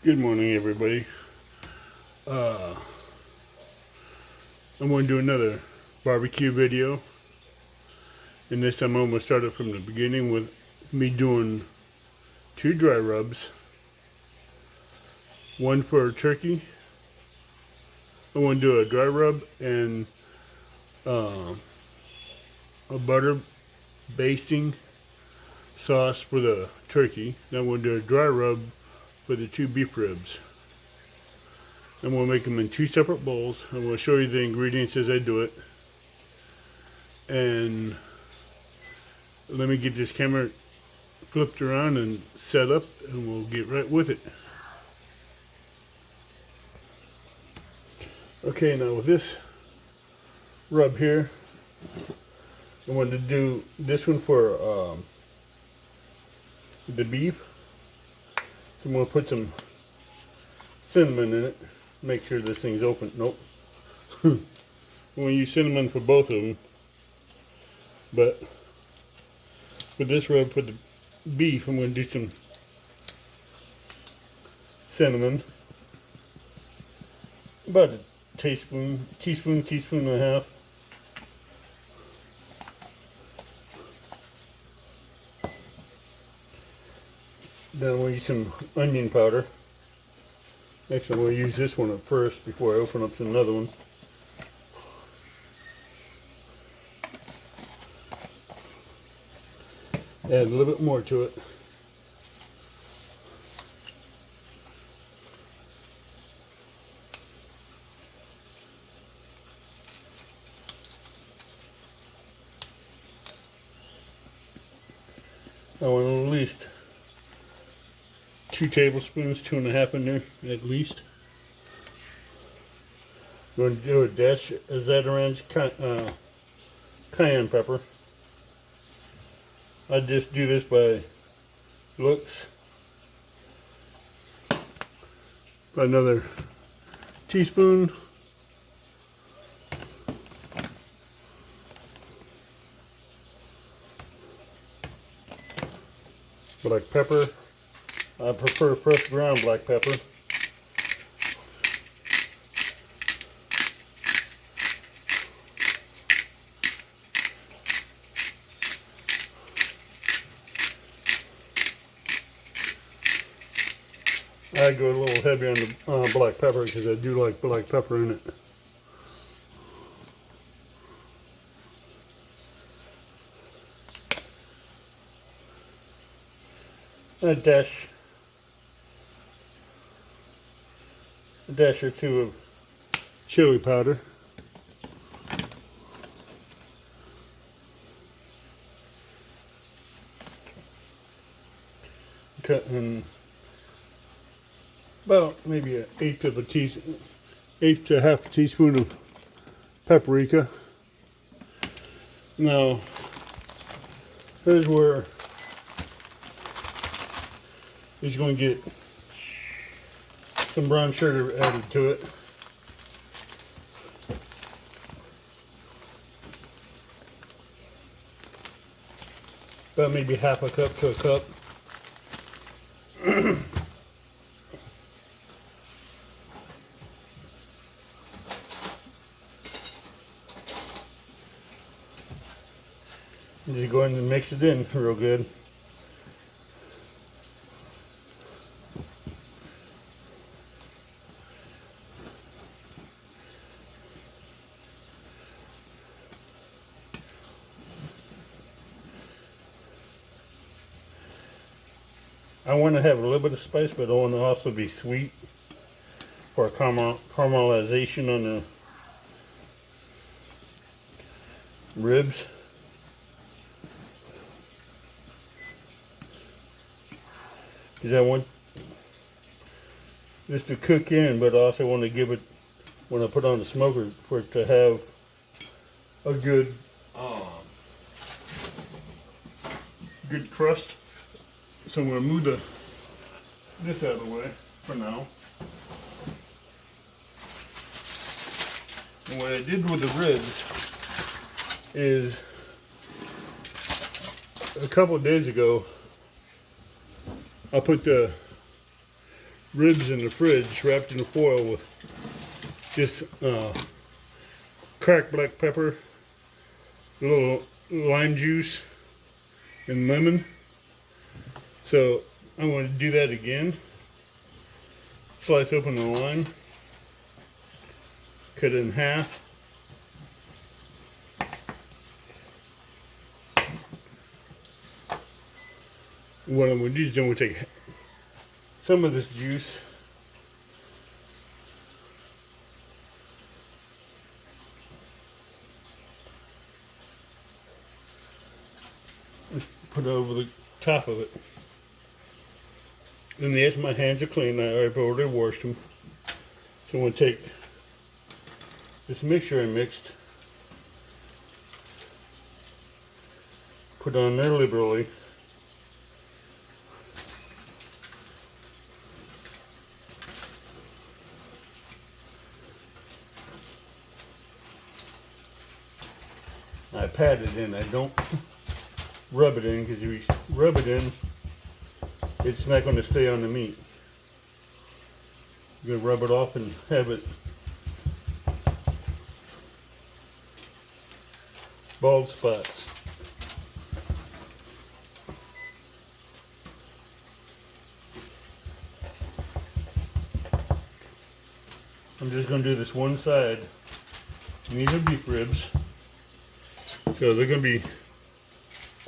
Good morning, everybody. Uh, I'm going to do another barbecue video, and this time I'm going to start it from the beginning with me doing 2 dry rubs, one for turkey. I want to do a dry rub and uh, a butter basting sauce for the turkey. Then I'm going to do a dry rub for the 2 beef ribs. I'm going to make them in 2 separate bowls. I'm going to show you the ingredients as I do it. And let me get this camera flipped around and set up, and we'll get right with it. Okay, now with this rub here, I wanted to do this one for the beef. So I'm going to put some cinnamon in it. Make sure this thing's open. Nope. I'm going to use cinnamon for both of them. But for this rub for the beef, I'm going to do some cinnamon. About a teaspoon and a half. Then we'll use some onion powder. Actually, I'm going to use this one at first before I open up to another one. Add a little bit more to it. I want at least 2 tablespoons, 2.5 in there at least. I'm going to do a dash of Zatarain's cayenne pepper. I just do this by looks. Another teaspoon. Black pepper. I prefer fresh ground black pepper. I go a little heavy on the black pepper because I do like black pepper in it. A dash or 2 of chili powder. Cut in about maybe an eighth to half a teaspoon of paprika. Now, here's where he's going to get some brown sugar added to it. About maybe half a cup to a cup. Just go ahead and mix it in real good. I want to have a little bit of spice, but I want to also be sweet for caramelization on the ribs. Because I want this to cook in, but I also want to give it, when I put on the smoker, for it to have a good crust. So I'm going to move this out of the way for now. And what I did with the ribs is a couple of days ago I put the ribs in the fridge wrapped in the foil with just cracked black pepper, a little lime juice, and lemon. So I'm going to do that again. Slice open the lime, cut it in half. What I'm going to do is I'm going to take some of this juice and put it over the top of it. Then yes, my hands are clean. I've already washed them. So I'm going to take this mixture I mixed, put on there liberally. I pat it in. I don't rub it in, because if you rub it in, it's not going to stay on the meat. You're going to rub it off and have it bald spots. I'm just going to do this one side. And these are beef ribs, so they're going to be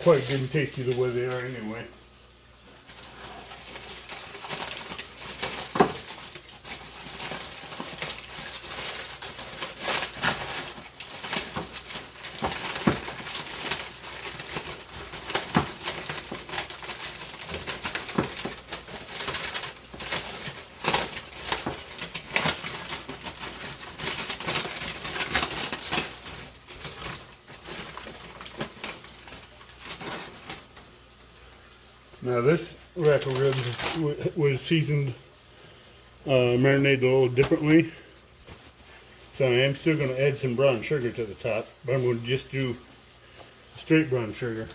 quite good and tasty the way they are anyway. Now this rack of ribs was seasoned, marinated a little differently. So I am still going to add some brown sugar to the top, but I'm going to just do straight brown sugar.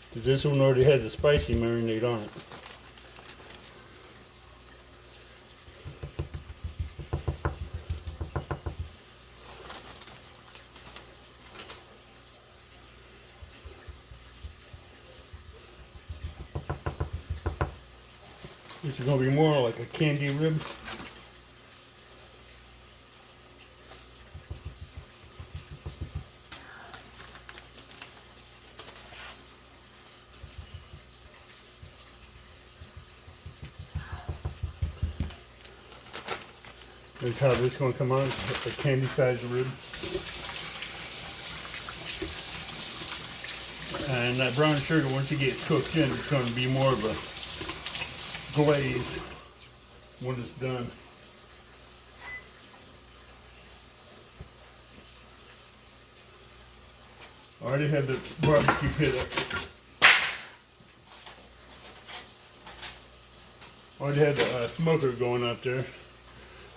Because this one already has a spicy marinade on it. This is going to be more like a candy rib. That's how this is going to come out, a candy sized rib. And that brown sugar, once it gets cooked in, it's going to be more of a glaze when it's done. I already had the barbecue pit up. I already had the smoker going up there.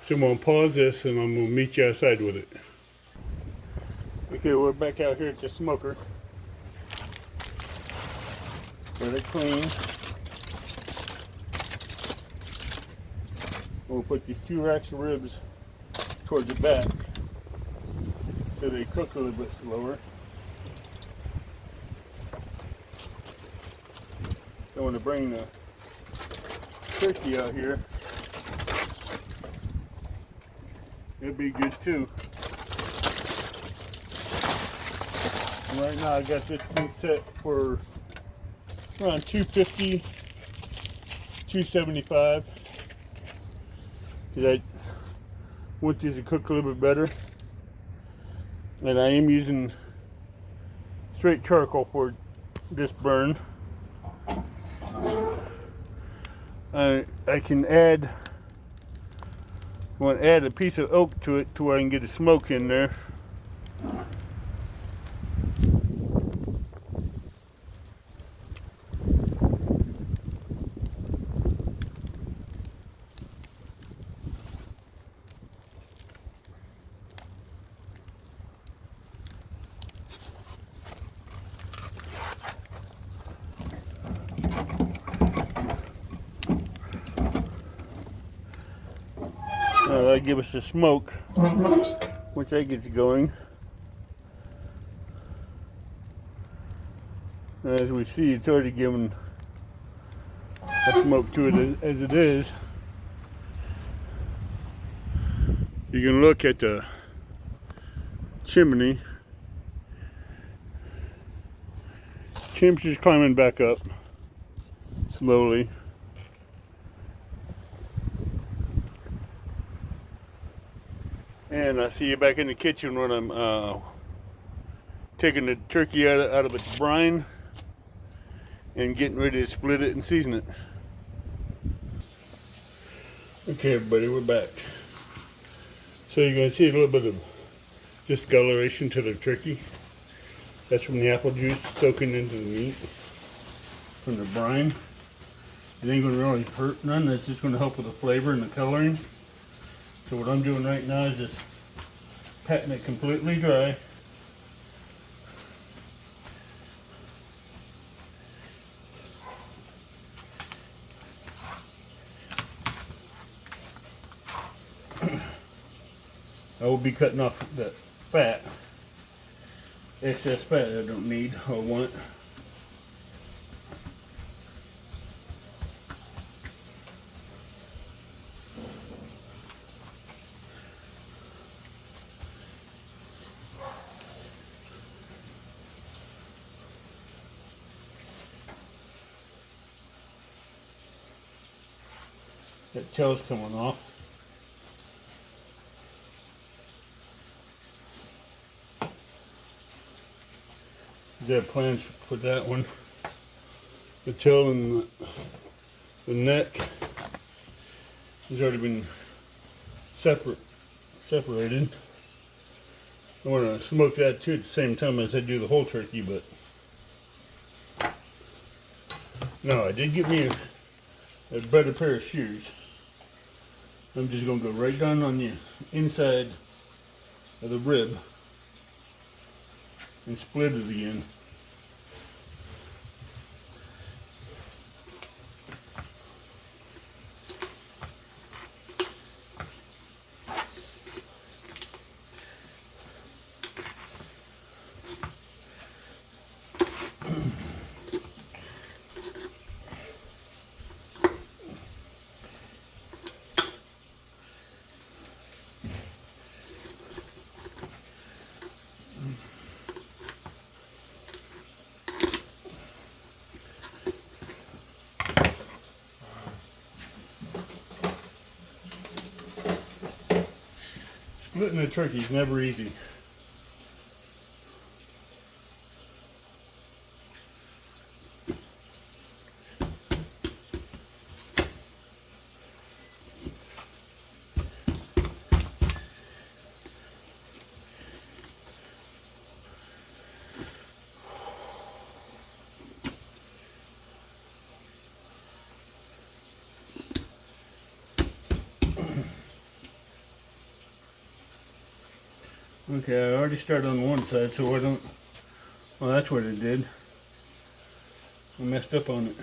So I'm going to pause this and I'm going to meet you outside with it. Okay, we're back out here at the smoker. Got it clean. We'll put these 2 racks of ribs towards the back so they cook a little bit slower. So I want to bring the turkey out here. It'll be good too. And right now I got this thing set for around 250, 275. Because I want these to cook a little bit better. And I am using straight charcoal for this burn. I can add, I want to add a piece of oak to it to where I can get a smoke in there. that give us the smoke once that gets going. As we see, it's already giving a smoke to it as it is. You can look at the chimney. Temperature's climbing back up slowly. And I see you back in the kitchen when I'm taking the turkey out of its brine and getting ready to split it and season it. Okay, everybody, we're back. So you're going to see a little bit of discoloration to the turkey. That's from the apple juice soaking into the meat from the brine. It ain't going to really hurt none. That's just going to help with the flavor and the coloring. So what I'm doing right now is just patting it completely dry. I will be cutting off that fat, excess fat I don't need or want. That tail's coming off. They have plans for that one. The tail and the neck has already been separated. I want to smoke that too at the same time as I do the whole turkey, but no, I did get me a better pair of shears. I'm just going to go right down on the inside of the rib and split it again. Splitting a turkey is never easy. Okay, I already started on one side, so I don't... Well, that's what it did. I messed up on it.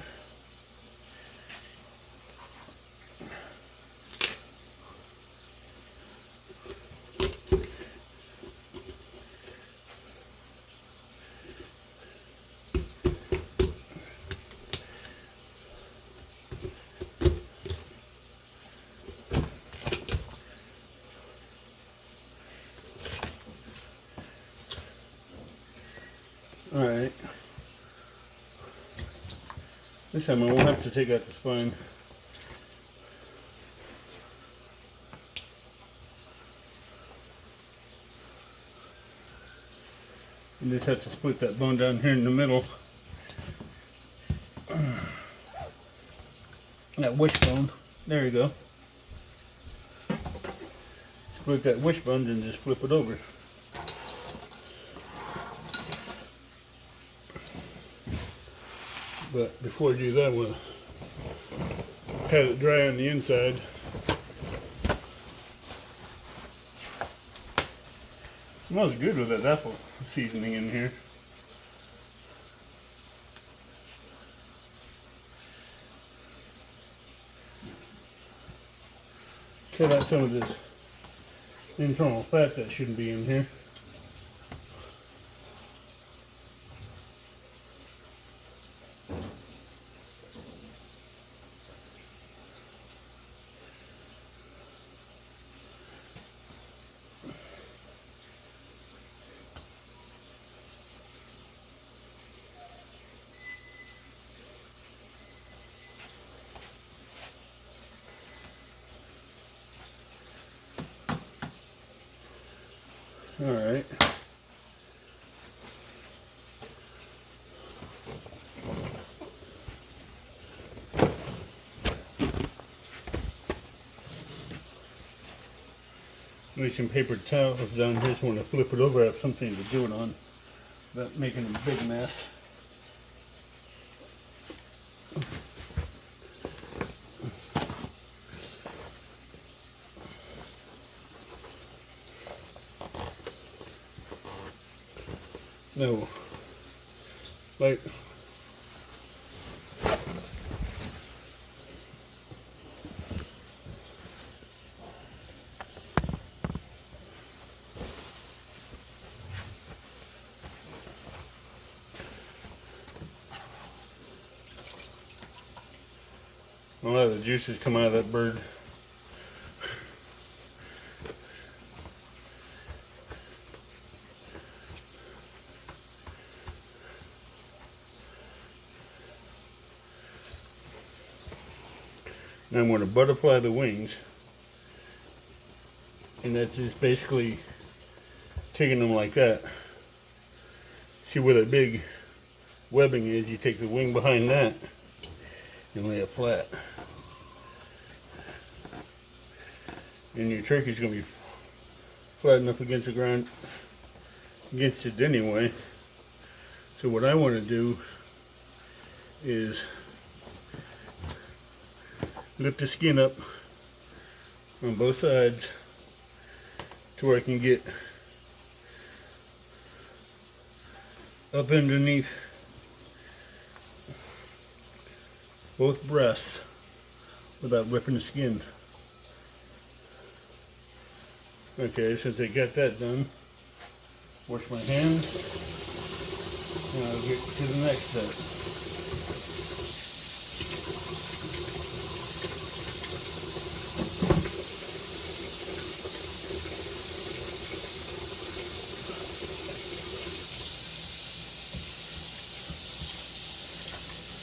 Alright. This time I won't have to take out the spine. You just have to split that bone down here in the middle. That wishbone. There you go. Split that wishbone and just flip it over. But before I do that, I'm going to pat it dry on the inside. Smells good with that apple seasoning in here. Cut out some of this internal fat that shouldn't be in here. All right. Need some paper towels down here, so when I flip it over, I have something to do it on without making a big mess. No, like a lot of the juices come out of that bird. Now I'm going to butterfly the wings, and that's just basically taking them like that. See where the big webbing is? You take the wing behind that and lay it flat. And your turkey's going to be flat enough against the ground, against it anyway. So what I want to do is lift the skin up on both sides to where I can get up underneath both breasts without ripping the skin. Okay, since I got that done, wash my hands, and I'll get to the next step.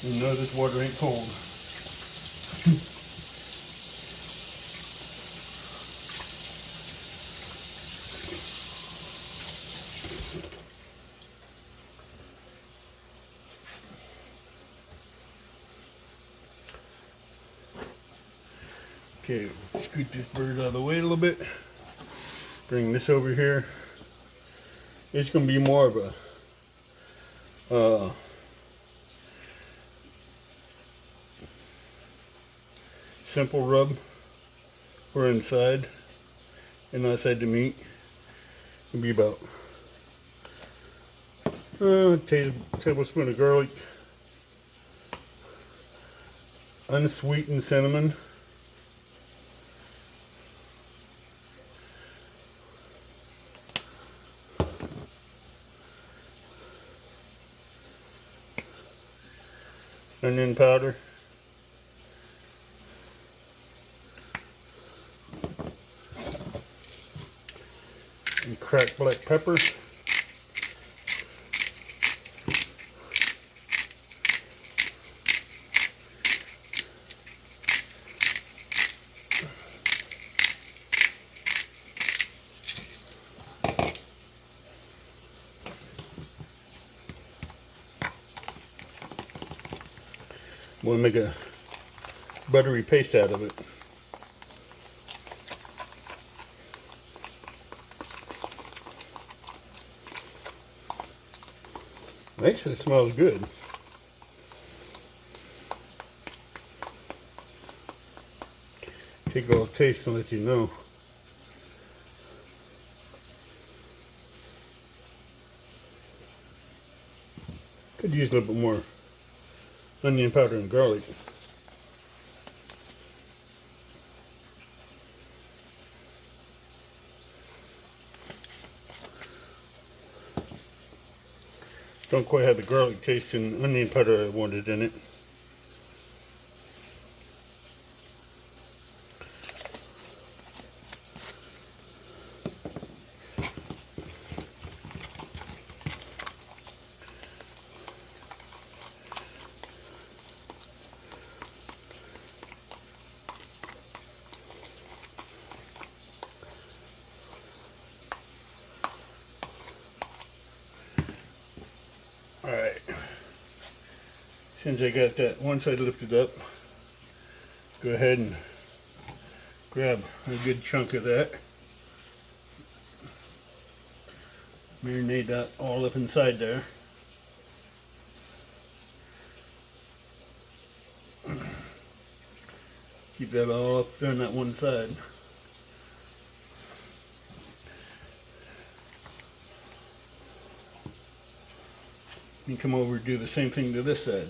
You know this water ain't cold. Okay, scoot this bird out of the way a little bit. Bring this over here. It's going to be more of a simple rub for inside and outside the meat. It'll be about a tablespoon of garlic, unsweetened cinnamon, onion powder, and cracked black pepper. We'll make a buttery paste out of it. Actually, it smells good. Take a little taste and let you know. Could use a little bit more onion powder and garlic. Don't quite have the garlic taste and onion powder I wanted in it. Alright, since I got that one side lifted up, go ahead and grab a good chunk of that. Marinate that all up inside there. Keep that all up there on that one side. And come over and do the same thing to this side.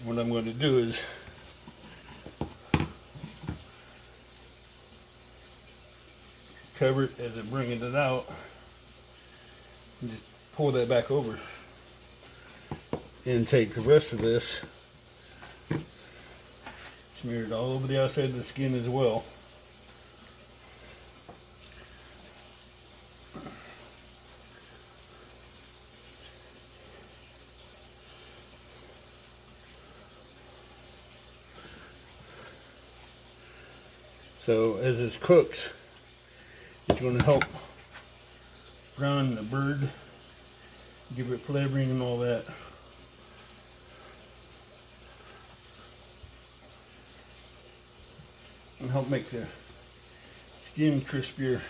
What I'm going to do is cover it as I'm bringing it out and just pull that back over and take the rest of this, smear it all over the outside of the skin as well. So as this cooks, it's going to help brown the bird, give it flavoring and all that. And help make the skin crispier.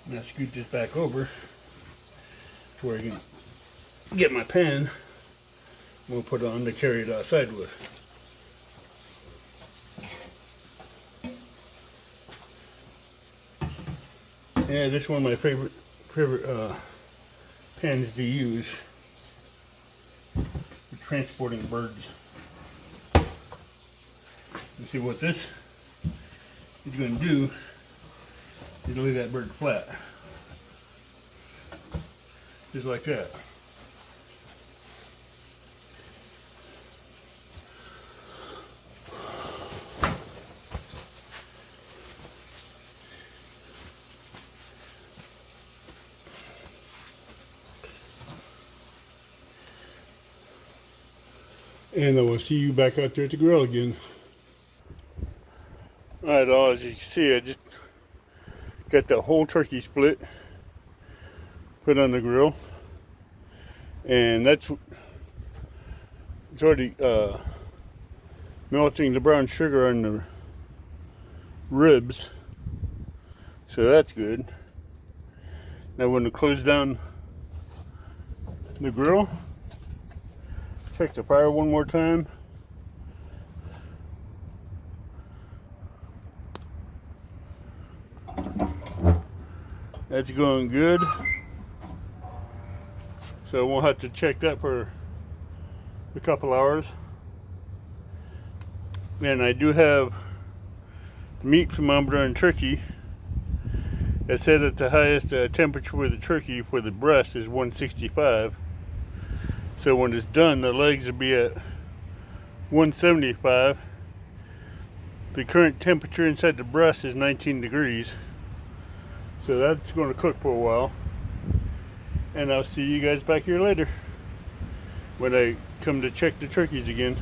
Now scoot this back over to where I can get my pan. We'll put it on to carry it outside with. Yeah, this is one of my favorite pans to use for transporting birds. You see what this is going to do? Is lay that bird flat, just like that. And I will see you back out there at the grill again. Alright, as you can see, I just got the whole turkey split, put on the grill, and it's already melting the brown sugar on the ribs, so that's good. Now when to close down the grill, check the fire one more time. That's going good, so we'll have to check that for a couple hours. And I do have meat thermometer on turkey. It said that the highest temperature for the turkey for the breast is 165. So when it's done, the legs will be at 175. The current temperature inside the breast is 19 degrees. So that's going to cook for a while. And I'll see you guys back here later when I come to check the turkeys again.